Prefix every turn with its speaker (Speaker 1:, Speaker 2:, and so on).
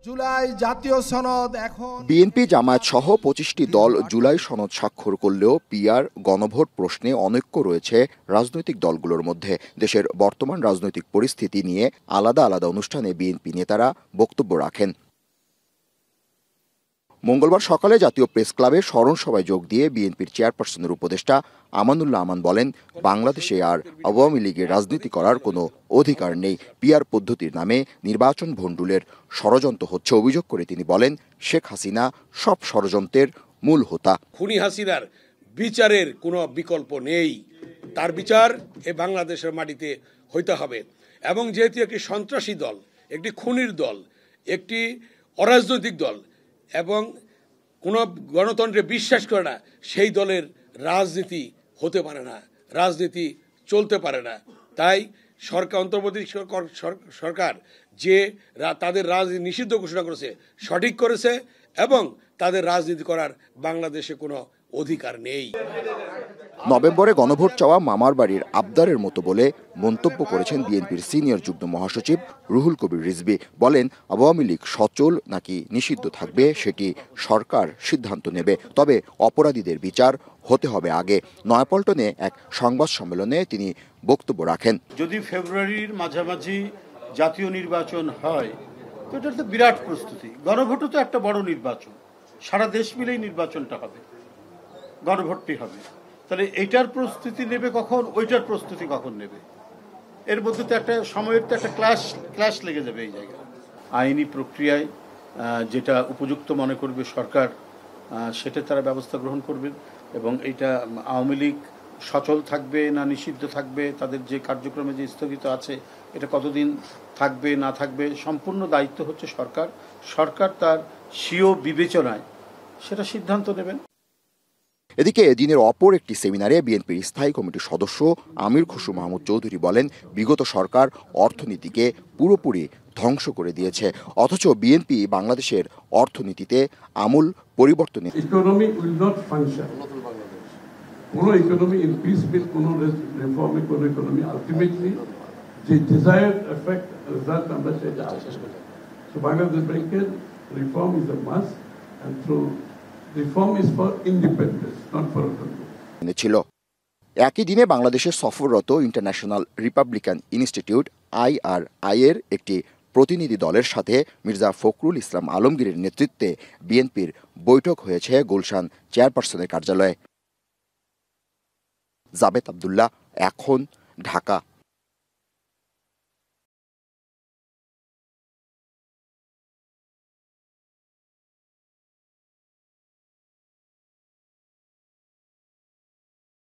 Speaker 1: জুলাই জাতীয় সনদ এখন
Speaker 2: বিএনপি জামায়াত সহ ২৫টি দল জুলাই সনদ স্বাক্ষর করলেও পিআর গণভোট প্রশ্নে অনৈক্য রয়েছে রাজনৈতিক দলগুলোর মধ্যে। দেশের বর্তমান রাজনৈতিক পরিস্থিতি নিয়ে আলাদা আলাদা অনুষ্ঠানে বিএনপি নেতারা বক্তব্য রাখেন। মঙ্গলবার সকালে জাতীয় প্রেস ক্লাবে স্মরণ সভায় যোগ দিয়ে বিএনপির চেয়ারপারসনের উপদেষ্টা আমানুল্লাহ আমান বলেন, বাংলাদেশে আর আওয়ামী লীগের রাজনীতি করার কোনো অধিকার নেই। পিআর পদ্ধতির নামে নির্বাচন ভণ্ডুলের ষড়যন্ত্র হচ্ছে অভিযোগ করে তিনি বলেন, শেখ হাসিনা সব ষড়যন্ত্রের মূল হোতা।
Speaker 3: খুনি হাসিনার বিচারের কোনো বিকল্প নেই, তার বিচার এ বাংলাদেশের মাটিতে হইতে হবে। এবং যেহেতু একটি সন্ত্রাসী দল, একটি খুনির দল, একটি অরাজনৈতিক দল এবং কোনো গণতন্ত্রে বিশ্বাস করে না, সেই দলের রাজনীতি হতে পারে না, রাজনীতি চলতে পারে না। তাই সরকার, অন্তর্বর্তী সরকার যে তাদের রাজনীতি নিষিদ্ধ ঘোষণা করেছে সঠিক করেছে এবং তাদের রাজনীতি করার বাংলাদেশে কোনো অধিকার নেই।
Speaker 2: নভেম্বরে গণভোট চাওয়া মামার বাড়ির আবদারের মতো বলে মন্তব্য করেছেন বিএনপির সিনিয়র যুগ্ম মহাসচিব রুহুল কবির রিজভী। বলেন, আওয়ামী লীগ সচল নাকি নিষিদ্ধ থাকবে সেটি সরকার সিদ্ধান্ত নেবে, তবে অপরাধীদের বিচার হতে হবে আগে। নয়াপল্টনে এক সংবাদ সম্মেলনে তিনি বক্তব্য রাখেন।
Speaker 4: যদি ফেব্রুয়ারির মাঝামাঝি জাতীয় নির্বাচন হয় তো এটা তো বিরাট প্রস্তুতি। গণভোটও তো একটা বড় নির্বাচন, সারা দেশ মিলেই নির্বাচনটা হবে, গণভোটটি হবে। তাহলে এইটার প্রস্তুতি নেবে কখন, ওইটার প্রস্তুতি কখন নেবে, এর মধ্যে তো একটা সময়ের তো একটা ক্লাশ লেগে যাবে এই জায়গায়। আইনি প্রক্রিয়ায় যেটা উপযুক্ত মনে করবে সরকার, সেটা তারা ব্যবস্থা গ্রহণ করবেন। এবং এইটা আওয়ামী লীগ সচল থাকবে না নিষিদ্ধ থাকবে, তাদের যে কার্যক্রমে যে স্থগিত আছে এটা কতদিন থাকবে না থাকবে, সম্পূর্ণ দায়িত্ব হচ্ছে সরকার। সরকার তার স্বীয় বিবেচনায় সেটা সিদ্ধান্ত নেবেন।
Speaker 2: এদিকে দিনের অপর একটি সেমিনারে বিএনপির স্থায়ী কমিটির সদস্য আমির খসরু মাহমুদ চৌধুরী বলেন, বিগত সরকার অর্থনীতিকে পুরোপুরি ধ্বংস করে দিয়েছে, অথচ বিএনপি বাংলাদেশের অর্থনীতিতে আমূল পরিবর্তন।
Speaker 5: ইকোনমি উইল নট ফাংশন, কোনো ইকোনমি ইনক্রিজ উইল কোনো রিফর্মে কোনো ইকোনমি আলটিমেটলি যে ডিজায়ার্ড এফেক্ট রেজাল্ট আমরা সেটা আসে। সো বাংলাদেশ ব্যাংকের reform is a must and through reform is for independence not for autonomy
Speaker 2: ছিল। একই দিনে বাংলাদেশের সফররত ইন্টারন্যাশনাল রিপাবলিকান ইনস্টিটিউট IRI এর একটি প্রতিনিধি দলের সাথে মির্জা ফখরুল ইসলাম আলমগীরের নেতৃত্বে বিএনপির বৈঠক হয়েছে গুলশান চেয়ারপারসনের কার্যালয়ে। জাবেদ আব্দুল্লাহ, এখন, ঢাকা।